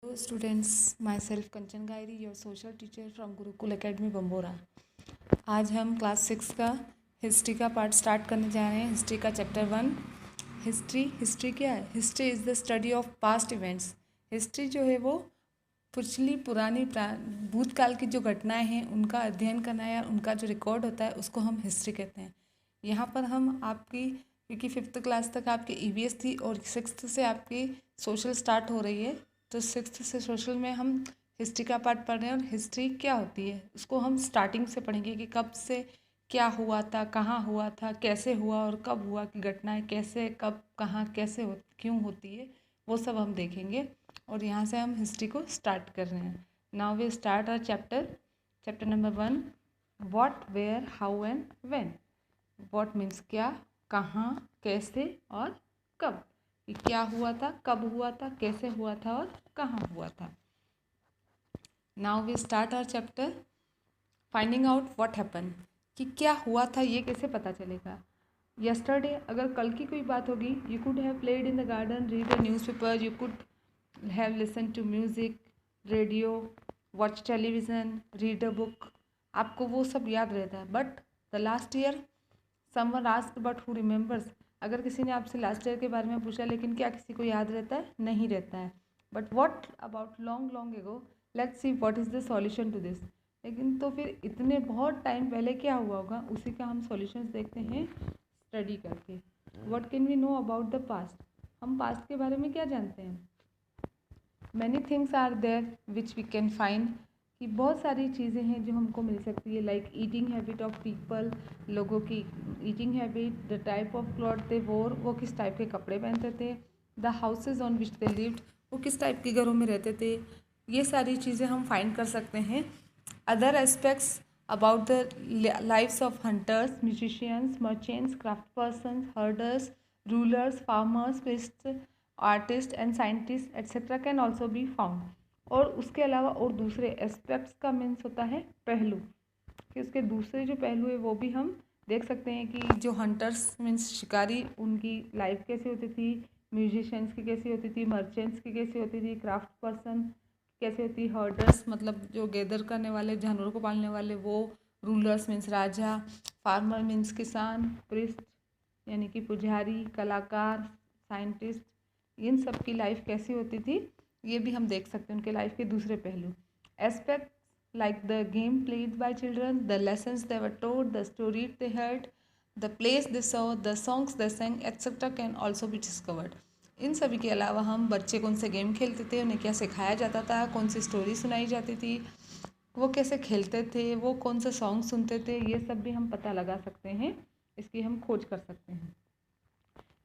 Hello students, myself Kanchan Gairi, your social teacher from Gurukul Academy Bambora. आज हम class 6 का history का part start करने जा रहे हैं। हिस्ट्री का चैप्टर 1। हिस्ट्री क्या है? History is the study of past events. History जो है वो पुरानी भूतकाल की जो घटनाएं हैं उनका अध्ययन करना है, उनका जो रिकॉर्ड होता है उसको हम हिस्ट्री कहते हैं। यहाँ पर हम आपकी, क्योंकि 5th क्लास तक आपकी EVS थी और 6th से आपकी सोशल स्टार्ट हो रही है, तो 6th से सोशल में हम हिस्ट्री का पार्ट पढ़ रहे हैं। और हिस्ट्री क्या होती है उसको हम स्टार्टिंग से पढ़ेंगे कि कब से क्या हुआ था, कहाँ हुआ था, कैसे हुआ और कब हुआ, कि घटनाएं कैसे, कब, कहाँ, कैसे क्यों होती है, वो सब हम देखेंगे। और यहाँ से हम हिस्ट्री को स्टार्ट कर रहे हैं। Now we start our chapter number 1। What, where, how and when. What means क्या, कहाँ, कैसे और कब। कि क्या हुआ था, कब हुआ था, कैसे हुआ था और कहाँ हुआ था। Now we start our chapter finding out what happen. कि क्या हुआ था ये कैसे पता चलेगा। यस्टरडे, अगर कल की कोई बात होगी, you could have played in the garden, read a newspaper, you could have listen to music, radio, watch television, read a book. आपको वो सब याद रहता है। But the last year someone asked but who remembers. अगर किसी ने आपसे लास्ट ईयर के बारे में पूछा, लेकिन क्या किसी को याद रहता है? नहीं रहता है। But what about long long ago, let's see what is the solution to this. लेकिन तो फिर इतने बहुत टाइम पहले क्या हुआ होगा, उसी का हम सॉल्यूशंस देखते हैं स्टडी करके। What can we know about the past. हम पास्ट के बारे में क्या जानते हैं? Many things are there which we can find. कि बहुत सारी चीज़ें हैं जो हमको मिल सकती है। Like eating habit of people, लोगों की eating habit, the type of cloth they wore, वो किस टाइप के कपड़े पहनते थे, the houses on which they lived, वो किस टाइप के घरों में रहते थे। ये सारी चीज़ें हम फाइंड कर सकते हैं। Other aspects about the lifes of hunters, musicians, merchants, craft persons, herders, rulers, farmers, priests, artist and scientist etcetera can also be found. और उसके अलावा और दूसरे एस्पेक्ट्स का मीन्स होता है पहलू, कि उसके दूसरे जो पहलू है वो भी हम देख सकते हैं। कि जो हंटर्स मीन्स शिकारी, उनकी लाइफ कैसी होती थी, म्यूजिशियंस की कैसी होती थी, मर्चेंट्स की कैसी होती थी, क्राफ्ट पर्सन कैसी होती, हर्डर्स मतलब जो गैदर करने वाले, जानवरों को पालने वाले वो, रूलर्स मीन्स राजा, फार्मर मीन्स किसान, प्रिस्ट यानी कि पुजारी, कलाकार, साइंटिस्ट, इन सब की लाइफ कैसी होती थी ये भी हम देख सकते हैं, उनके लाइफ के दूसरे पहलू। Aspect like the game played by children, the lessons they were told, the stories they heard, the place they saw, the songs they sang etcetera can also be discovered. इन सभी के अलावा हम बच्चे कौन से गेम खेलते थे, उन्हें क्या सिखाया जाता था, कौन सी स्टोरी सुनाई जाती थी, वो कैसे खेलते थे, वो कौन से सॉन्ग सुनते थे, ये सब भी हम पता लगा सकते हैं, इसकी हम खोज कर सकते हैं।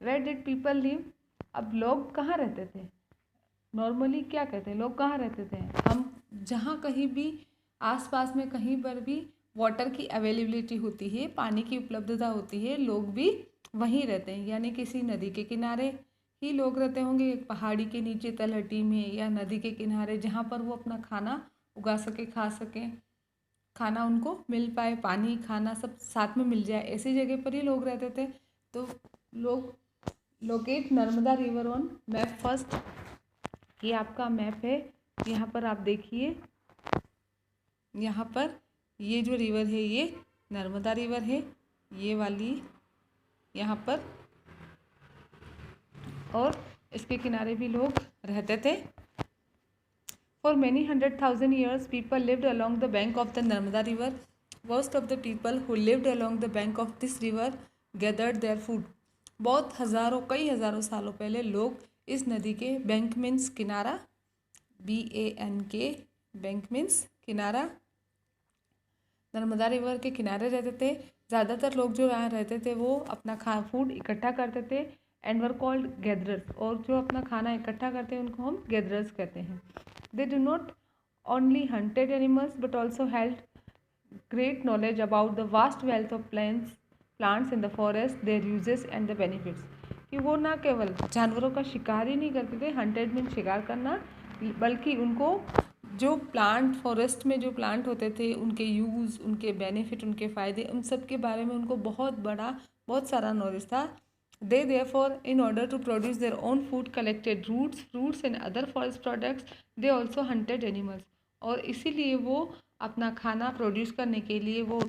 Where did people live. अब लोग कहाँ रहते थे? नॉर्मली क्या कहते हैं, लोग कहाँ रहते थे? हम जहाँ कहीं भी आसपास में कहीं पर भी वाटर की अवेलेबिलिटी होती है, पानी की उपलब्धता होती है, लोग भी वहीं रहते हैं। यानी किसी नदी के किनारे ही लोग रहते होंगे, पहाड़ी के नीचे तलहटी में, या नदी के किनारे जहाँ पर वो अपना खाना उगा सके, खा सकें, खाना उनको मिल पाए, पानी खाना सब साथ में मिल जाए, ऐसी जगह पर ही लोग रहते थे। तो लोग locate Narmada river on map first. ये आपका मैप है, यहाँ पर आप देखिए, यहाँ पर ये जो रिवर है ये नर्मदा रिवर है, ये वाली यहाँ पर, और इसके किनारे भी लोग रहते थे। For many 100,000 years, people lived along the bank of the Narmada river. Most of the people who lived along the bank of this river gathered their food. बहुत हज़ारों, कई हज़ारों सालों पहले लोग इस नदी के, बैंक मीन्स किनारा, BANK, बैंक मीन्स किनारा, नर्मदा रिवर के किनारे रहते थे। ज़्यादातर लोग जो यहाँ रहते थे वो अपना फूड इकट्ठा करते थे, एंड वर कॉल्ड गैदरर्स। और जो अपना खाना इकट्ठा करते हैं उनको हम गैदरर्स कहते हैं। They do not only hunted animals but also held great knowledge about the vast wealth of plants in the forest, their uses and the benefits। कि वो ना केवल जानवरों का शिकार ही नहीं करते थे, हंटेड मीन शिकार करना, बल्कि उनको जो प्लांट, फॉरेस्ट में जो प्लांट होते थे उनके यूज़, उनके बेनिफिट, उनके फ़ायदे, उन सब के बारे में उनको बहुत सारा नॉलेज था। They therefore, in order to produce their own food, collected roots, fruits and other forest products. They also hunted animals. और इसीलिए वो अपना खाना प्रोड्यूस करने के लिए वो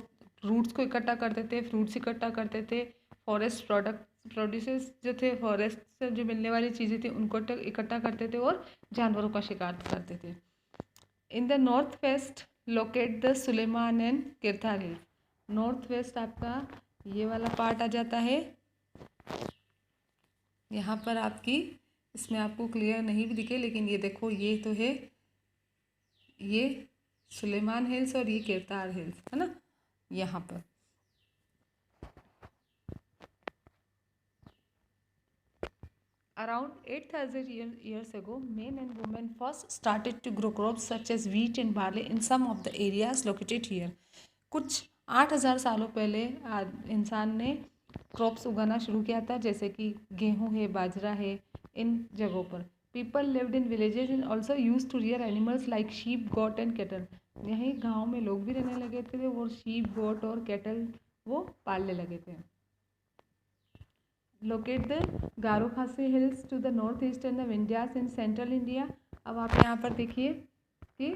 रूट्स को इकट्ठा करते थे, फ्रूट्स इकट्ठा करते थे, फॉरेस्ट प्रोड्यूसेस जो थे, फॉरेस्ट से जो मिलने वाली चीज़ें थी उनको इकट्ठा करते थे और जानवरों का शिकार करते थे. In the north west locate the Sulaiman and Kirthar hills. North west आपका ये वाला पार्ट आ जाता है. यहाँ पर आपकी, इसमें आपको क्लियर नहीं भी दिखे लेकिन ये देखो, ये तो है, ये सुलेमान हिल्स और ये किरतार हिल्स है ना. यहाँ पर around 8,000 years ago, men and women first started to grow crops such as wheat and barley in some of the areas located here. कुछ 8,000 सालों पहले इंसान ने क्रॉप्स उगाना शुरू किया था, जैसे कि गेहूँ है, बाजरा है, इन जगहों पर. People lived in villages and also use to rear animals like sheep, goat and cattle. यहीं गाँव में लोग भी रहने लगे थे और शीप, गोट और कैटल वो पालने लगे थे. Locate the Garo Khasi hills to the north east and the Vindhyas in central India. अब आप यहाँ पर देखिए कि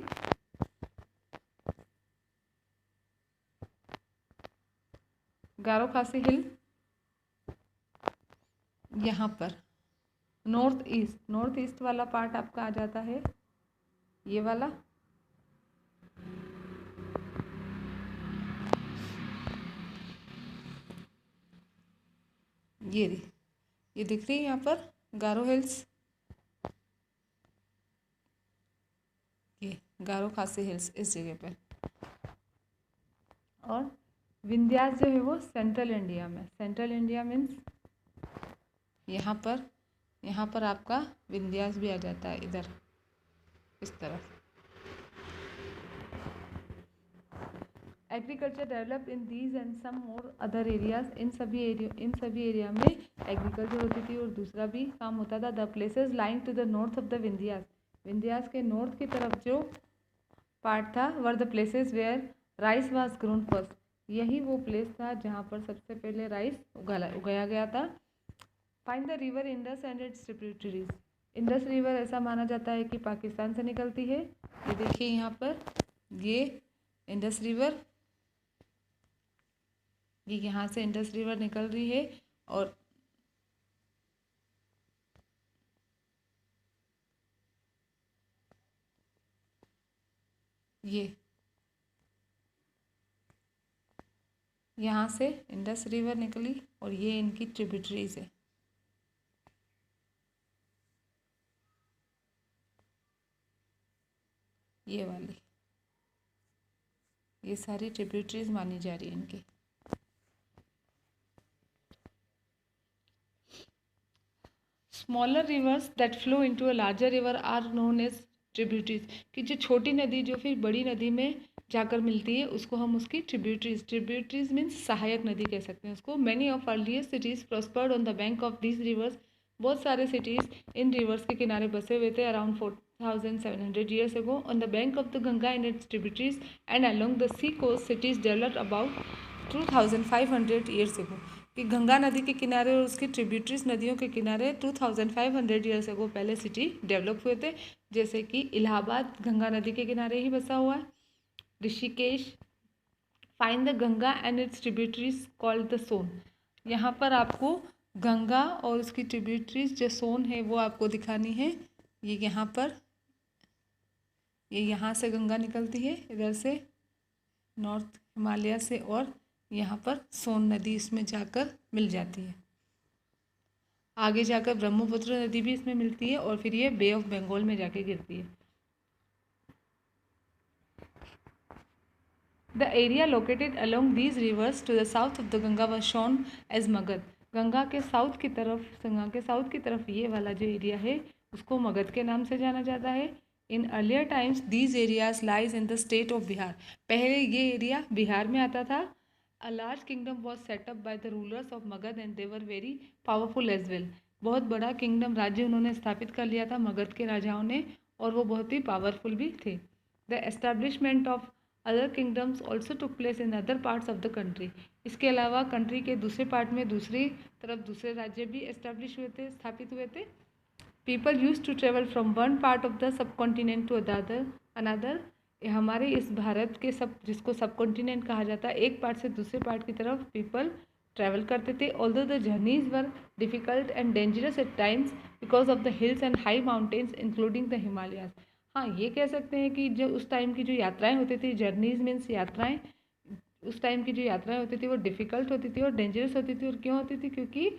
गारो खासी हिल यहाँ पर नॉर्थ ईस्ट वाला पार्ट आपका आ जाता है, ये वाला. ये दिख रही है यहाँ पर गारो हिल्स, ये गारो खासी हिल्स इस जगह पर. और विंध्यास जो है वो सेंट्रल इंडिया में. सेंट्रल इंडिया मीन्स यहाँ पर आपका विंध्यास भी आ जाता है, इधर इस तरफ. Agriculture develop in these and some more other areas. इन सभी एरिया में एग्रीकल्चर होती थी और दूसरा भी काम होता था. The places lying to the north of the Vindhyas. Vindhyas के नॉर्थ की तरफ जो पार्ट था, were the places where rice was grown first. यही वो प्लेस था जहाँ पर सबसे पहले राइस उगाया गया था. Find the river Indus and its tributaries. Indus river ऐसा माना जाता है कि पाकिस्तान से निकलती है. ये देखिए यहाँ पर, ये इंडस रिवर, ये यहाँ से इंडस रिवर निकल रही है. और ये यहाँ से इंडस रिवर निकली और ये इनकी ट्रिब्यूटरीज है. ये वाली, ये सारी ट्रिब्यूटरीज मानी जा रही है इनकी. Smaller rivers that flow into a larger river are known as tributaries. कि जो छोटी नदी जो फिर बड़ी नदी में जाकर मिलती है उसको हम उसकी ट्रिब्यूटरीज मीन्स सहायक नदी कह सकते हैं उसको. Many of earliest cities prospered on the bank of this reverse. बहुत सारे सिटीज़ इन रिवर्स के किनारे बसे हुए थे around 4,700 years ago. On the bank of the Ganga and its tributaries and along the sea coast, cities developed about 2,500 years ago. कि गंगा नदी के किनारे और उसकी ट्रिब्यूटरीज नदियों के किनारे 2,500 years ago पहले सिटी डेवलप हुए थे. जैसे कि इलाहाबाद गंगा नदी के किनारे ही बसा हुआ है. Rishikesh. Find the Ganga and its tributaries called the Son. यहाँ पर आपको गंगा और उसकी ट्रिब्यूटरीज जो सोन है वो आपको दिखानी है. ये यहाँ पर, ये यहाँ से गंगा निकलती है इधर से नॉर्थ हिमालय से, और यहाँ पर सोन नदी इसमें जाकर मिल जाती है. आगे जाकर ब्रह्मपुत्र नदी भी इसमें मिलती है और फिर ये बे ऑफ बंगाल में जाके गिरती है. The area located along these rivers to the south of the Ganga was shown as Magadha. Ganga के साउथ की तरफ ये वाला जो एरिया है उसको मगध के नाम से जाना जाता है. In earlier times these areas lies in the state of Bihar. पहले ये एरिया बिहार में आता था. A large kingdom was set up by the rulers of Magadha and they were very powerful as well. बहुत बड़ा किंगडम राज्य उन्होंने स्थापित कर लिया था मगध के राजाओं ने, और वो बहुत ही पावरफुल भी थे. The establishment of other kingdoms also took place in other parts of the country. इसके अलावा कंट्री के दूसरे पार्ट में दूसरी तरफ दूसरे राज्य भी एस्टेब्लिश हुए थे, स्थापित हुए थे। People use to travel from one part of the subcontinent to another. हमारे इस भारत के जिसको सब कॉन्टिनेंट कहा जाता है, एक पार्ट से दूसरे पार्ट की तरफ पीपल ट्रैवल करते थे। Although the journeys were difficult and dangerous at times because of the hills and high mountains including the Himalayas. हाँ, ये कह सकते हैं कि जो उस टाइम की जो यात्राएं होती थी, जर्नीज मीन्स यात्राएं, उस टाइम की जो यात्राएं होती थी वो डिफ़िकल्ट होती थी और डेंजरस होती थी। और क्यों होती थी? क्योंकि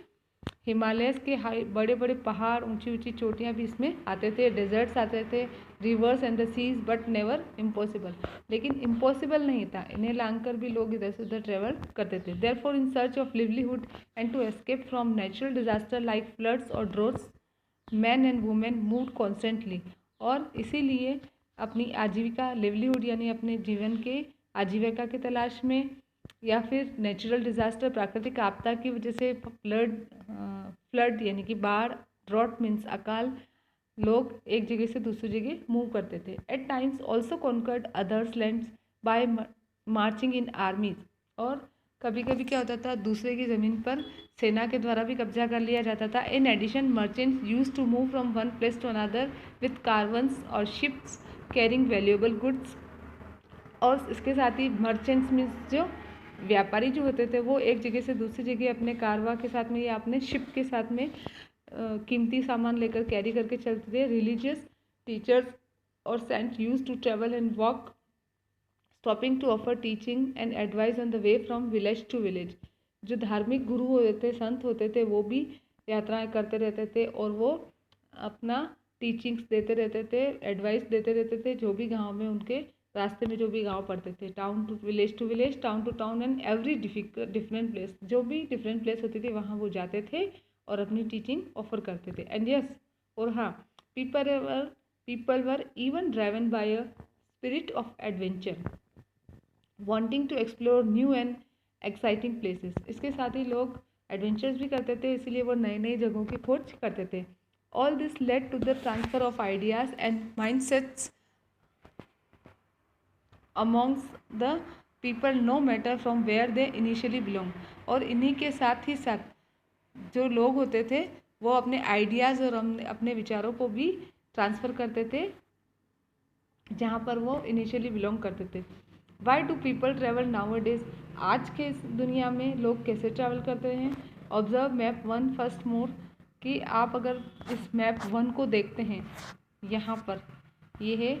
हिमालयस के हाई बड़े बड़े पहाड़, ऊंची ऊंची चोटियां भी इसमें आते थे, डेजर्ट्स आते थे, rivers and the seas, but never impossible. लेकिन इम्पॉसिबल नहीं था, इन्हें लांग कर भी लोग इधर से उधर ट्रेवल करते थे। Therefore in search of livelihood and to escape from natural disaster like floods और droughts, man and women moved constantly. और इसीलिए अपनी आजीविका, लिवलीहुड यानी अपने जीवन के आजीविका की तलाश में, या फिर नेचुरल डिजास्टर, प्राकृतिक आपदा की वजह से, फ्लड यानी कि बाढ़, ड्रॉट मीन्स अकाल, लोग एक जगह से दूसरी जगह मूव करते थे। At times also conquered others lands by marching in armies. और कभी कभी क्या होता था, दूसरे की ज़मीन पर सेना के द्वारा भी कब्जा कर लिया जाता था। In addition merchants use to move from one place to another with caravans और शिप्स कैरिंग वैल्यूएबल गुड्स। और इसके साथ ही मर्चेंट्स मीन्स जो व्यापारी जो होते थे, वो एक जगह से दूसरी जगह अपने कारवा के साथ में या अपने शिप के साथ में कीमती सामान लेकर कैरी करके चलते थे। रिलीजियस टीचर्स और saint use to travel and walk, stopping to offer teaching and advice on the way from village to village. जो धार्मिक गुरु होते थे, संत होते थे, वो भी यात्राएं करते रहते थे और वो अपना टीचिंग्स देते रहते थे, एडवाइस देते रहते थे जो भी गांव में उनके रास्ते में जो भी गांव पड़ते थे। Town to village, town to town and every different place, जो भी डिफरेंट प्लेस होती थी वहाँ वो जाते थे और अपनी टीचिंग ऑफर करते थे। एंड यस, और हाँ, people were even driven by a spirit of adventure, wanting to explore new and exciting places. इसके साथ ही लोग एडवेंचर्स भी करते थे, इसीलिए वो नई नई जगहों की खोज करते थे। All this led to the transfer of ideas and mindsets amongst the people no matter from where they initially belong। और इन्हीं के साथ ही साथ जो लोग होते थे वो अपने आइडियाज़ और अपने विचारों को भी ट्रांसफ़र करते थे जहाँ पर वो इनिशियली बिलोंग करते थे। Why do people travel now days? आज के इस दुनिया में लोग कैसे ट्रैवल करते हैं? ऑब्जर्व मैप 1 फर्स्ट मोर, कि आप अगर इस मैप 1 को देखते हैं, यहाँ पर ये है,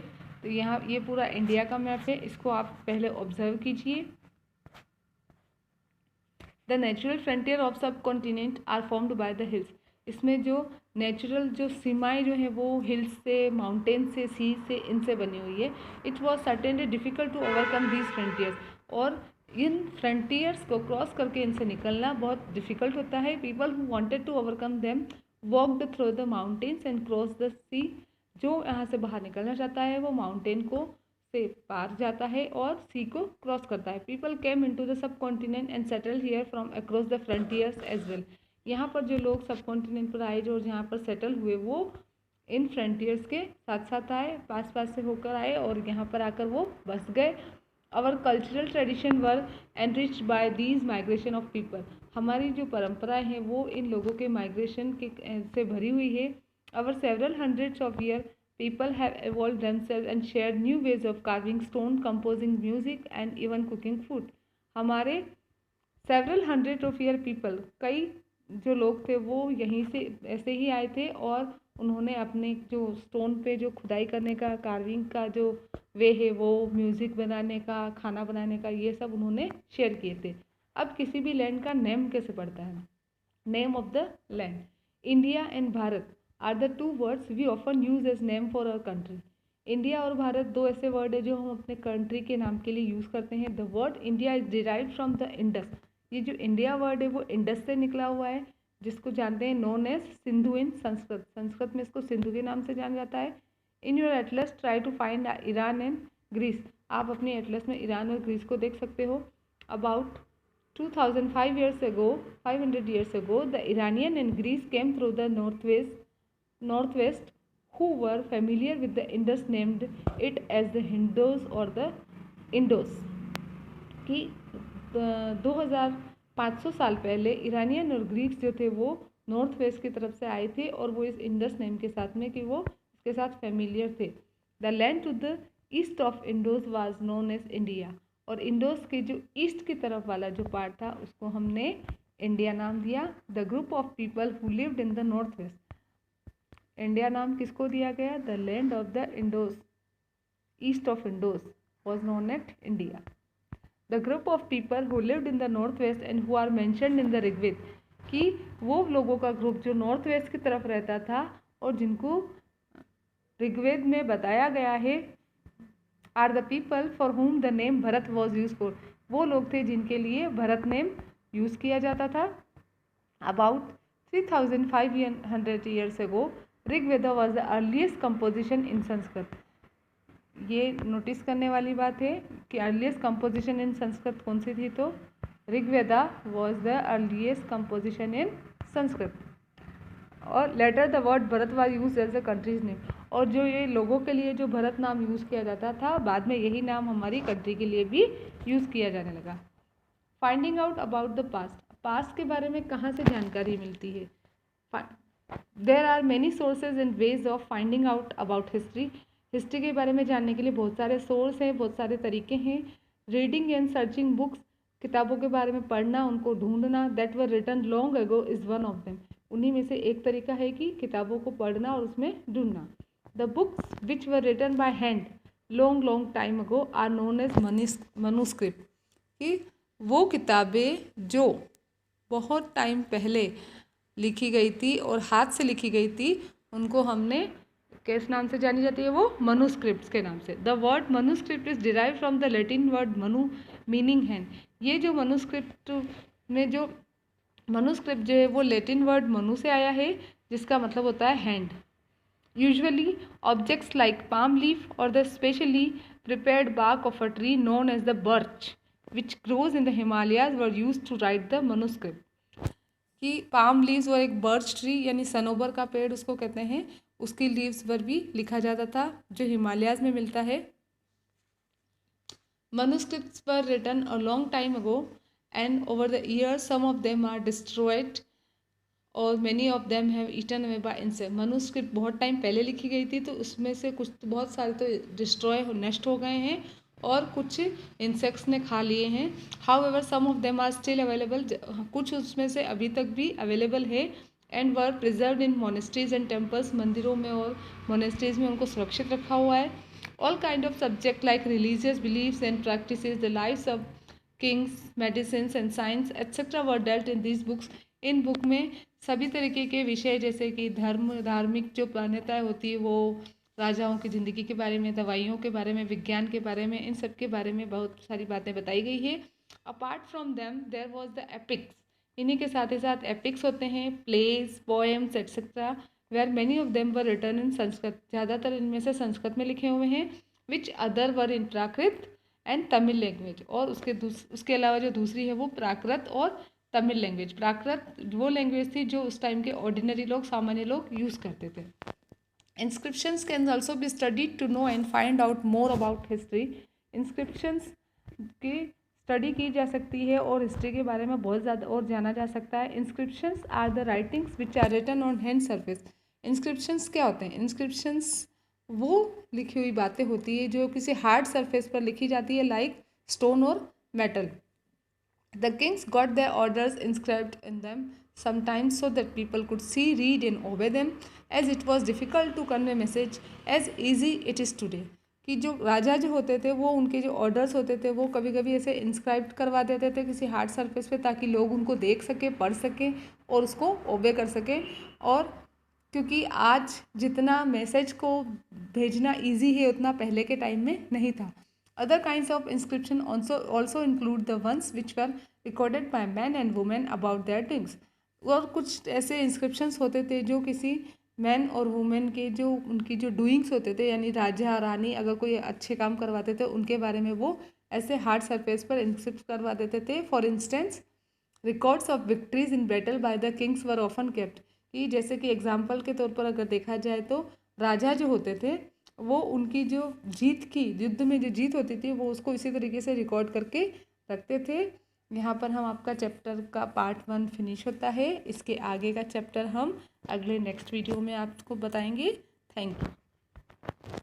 तो यहाँ ये पूरा इंडिया का मैप है, इसको आप पहले ऑब्जर्व कीजिए। The natural frontier of subcontinent are formed by the hills. इसमें जो नेचुरल जो सीमाएं जो हैं वो हिल्स से, माउंटेन से, सी से, इनसे बनी हुई है। It was certainly difficult to overcome these frontiers. और इन फ्रंटियर्स को क्रॉस करके इनसे निकलना बहुत डिफ़िकल्ट होता है। People who wanted to overcome them walked through the mountains and cross the sea. जो यहाँ से बाहर निकलना चाहता है वो माउंटेन को से पार जाता है और सी को क्रॉस करता है। People came into the subcontinent and settle here from across the frontiers as well. यहाँ पर जो लोग सब कॉन्टिनेंट पर आए, जो यहाँ पर सेटल हुए, वो इन फ्रंटियर्स के साथ साथ आए, पास पास से होकर आए और यहाँ पर आकर वो बस गए। Our cultural tradition were enriched by these migration of people. हमारी जो परंपराएं हैं वो इन लोगों के माइग्रेशन के से भरी हुई है। Over several hundreds of years, people have evolved themselves and shared new ways of carving stone, composing music, and even cooking food. हमारे several hundred of year people, कई जो लोग थे वो यहीं से ऐसे ही आए थे और उन्होंने अपने जो स्टोन पे जो खुदाई करने का, कार्विंग का जो वे है, वो म्यूज़िक बनाने का, खाना बनाने का, ये सब उन्होंने शेयर किए थे। अब किसी भी लैंड का नेम कैसे पड़ता है? Name of the land. India and Bharat are the two words we often use as name for our country. India और भारत दो ऐसे वर्ड है जो हम अपने कंट्री के नाम के लिए यूज़ करते हैं। The word India is derived from the Indus. ये जो इंडिया वर्ड है वो इंडस से निकला हुआ है, जिसको जानते हैं known as Sindhu in Sanskrit. Sanskrit में इसको सिंधु के नाम से जाना जाता है। In your atlas try to find Iran and Greece. आप अपने एटलस में ईरान और ग्रीस को देख सकते हो। About 2005 years ago, 500 years ago, the Iranian and Greece came through the northwest, who were familiar with the Indus named it as the Hindus or the इंडोस कि 2500 साल पहले ईरानियन और ग्रीक्स जो थे वो नॉर्थ वेस्ट की तरफ से आए थे और वो इस इंडस नेम के साथ में कि वो इसके साथ फेमिलियर थे। The land to the east of Indus was known as India, और इंडोस के जो ईस्ट की तरफ वाला जो पार्ट था उसको हमने इंडिया नाम दिया। The group of people who lived in the north west, India नाम किसको दिया गया? The land of the Indus, east of Indus was known as India. The group of people who lived in the northwest and who are mentioned in the Rigveda, कि वो लोगों का group जो north west की तरफ रहता था और जिनको ऋग्वेद में बताया गया है, are the people for whom the name Bharat was use for, वो लोग थे जिनके लिए भरत नेम यूज किया जाता था। About 3500 years ago, Rigveda was the earliest composition in Sanskrit. ये नोटिस करने वाली बात है कि अर्लीस्ट कंपोजिशन इन संस्कृत कौन सी थी, तो Rigveda was the earliest composition in Sanskrit. और later the word Bharat was use as a country's name, और जो ये लोगों के लिए जो भरत नाम यूज़ किया जाता था, बाद में यही नाम हमारी कंट्री के लिए भी यूज़ किया जाने लगा। Finding out about the past, past के बारे में कहाँ से जानकारी मिलती है? There are many sources and ways of finding out about history, history के बारे में जानने के लिए बहुत सारे सोर्स हैं, बहुत सारे तरीके हैं। रीडिंग एंड सर्चिंग बुक्स, किताबों के बारे में पढ़ना, उनको ढूंढना, that were written long ago is one of them, उन्हीं में से एक तरीका है कि किताबों को पढ़ना और उसमें ढूंढना। The books which were written by hand long time ago are known as manuscript, कि वो किताबें जो बहुत टाइम पहले लिखी गई थी और हाथ से लिखी गई थी, उनको हमने किस नाम से जानी जाती है? वो मनुस्क्रिप्ट्स के नाम से। The word manuscript is derive from the Latin word Manu meaning hand, ये जो मनुस्क्रिप्ट में जो मनुस्क्रिप्ट जो है वो लैटिन वर्ड मनु से आया है, जिसका मतलब होता है hand. Usually objects like palm leaf और the specially prepared bark of a tree known as the birch which grows in the Himalayas were used to write the manuscript, कि पाम लीव्स और एक बर्च ट्री यानी सनोबर का पेड़ उसको कहते हैं, उसकी लीव्स पर भी लिखा जाता था जो हिमालयाज में मिलता है। manuscripts were written a long time ago and over the years some of them are destroyed और many of them have eaten away by insect। manuscript बहुत टाइम पहले लिखी गई थी तो उसमें से कुछ तो बहुत सारे तो डिस्ट्रॉय नष्ट हो गए हैं और कुछ इंसेक्ट्स ने खा लिए हैं। However some of them are still available, कुछ उसमें से अभी तक भी अवेलेबल है। And were preserved in monasteries and temples, मंदिरों में और मोनेस्ट्रीज में उनको सुरक्षित रखा हुआ है। All kind of subject like religious believes and practices, the lives of kings, medicine and science etcetera were dealt in this books. इन बुक में सभी तरीके के विषय जैसे कि धर्म, धार्मिक जो मान्यताएँ होती है, वो राजाओं की ज़िंदगी के बारे में, दवाइयों के बारे में, विज्ञान के बारे में, इन सब के बारे में बहुत सारी बातें बताई गई है। Apart from them there was the epics, इन्हीं के साथ ही साथ एपिक्स होते हैं, plays, poems etcetera, where many of them were written in Sanskrit, ज़्यादातर इनमें से संस्कृत में लिखे हुए हैं। Which other were in Prakrit and Tamil language, और उसके अलावा जो दूसरी है वो प्राकृत और तमिल लैंग्वेज। प्राकृत वो लैंग्वेज थी जो उस टाइम के ऑर्डिनरी लोग, सामान्य लोग यूज़ करते थे। Inscriptions can also be studied to know and find out more about history। Inscriptions की स्टडी की जा सकती है और हिस्ट्री के बारे में बहुत ज़्यादा और जाना जा सकता है। Inscriptions are the writings which are written on hand surface। Inscriptions क्या होते हैं? Inscriptions वो लिखी हुई बातें होती है जो किसी हार्ड सरफेस पर लिखी जाती है, लाइक स्टोन और metal. The kings got their orders inscribed in them, sometimes so that people could see, read and obey them, as it was difficult to convey message as easy it is today। कि जो राजा जो होते थे वो उनके जो orders होते थे वो कभी कभी ऐसे इंस्क्राइब करवा देते थे किसी हार्ड सरफेस पे, ताकि लोग उनको देख सकें, पढ़ सकें और उसको ओबे कर सकें। और क्योंकि आज जितना मैसेज को भेजना ईजी है उतना पहले के टाइम में नहीं था। Other kinds of inscription also include the ones which were recorded by men and women about their doings। और कुछ ऐसे inscriptions होते थे जो किसी मैन और वुमेन के जो उनकी जो डूइंग्स होते थे, यानी राजा रानी अगर कोई अच्छे काम करवाते थे उनके बारे में वो ऐसे हार्ड सरफेस पर इंस्क्रिप्ट करवा देते थे। For instance records of victories in battle by the Kings were often kept, कि जैसे कि एग्जाम्पल के तौर पर अगर देखा जाए तो राजा जो होते थे वो उनकी जो जीत की युद्ध में जो जीत होती थी वो उसको इसी तरीके से रिकॉर्ड करके रखते थे। यहाँ पर हम आपका चैप्टर का पार्ट 1 फिनिश होता है। इसके आगे का चैप्टर हम अगले नेक्स्ट वीडियो में आपको बताएंगे। Thank you.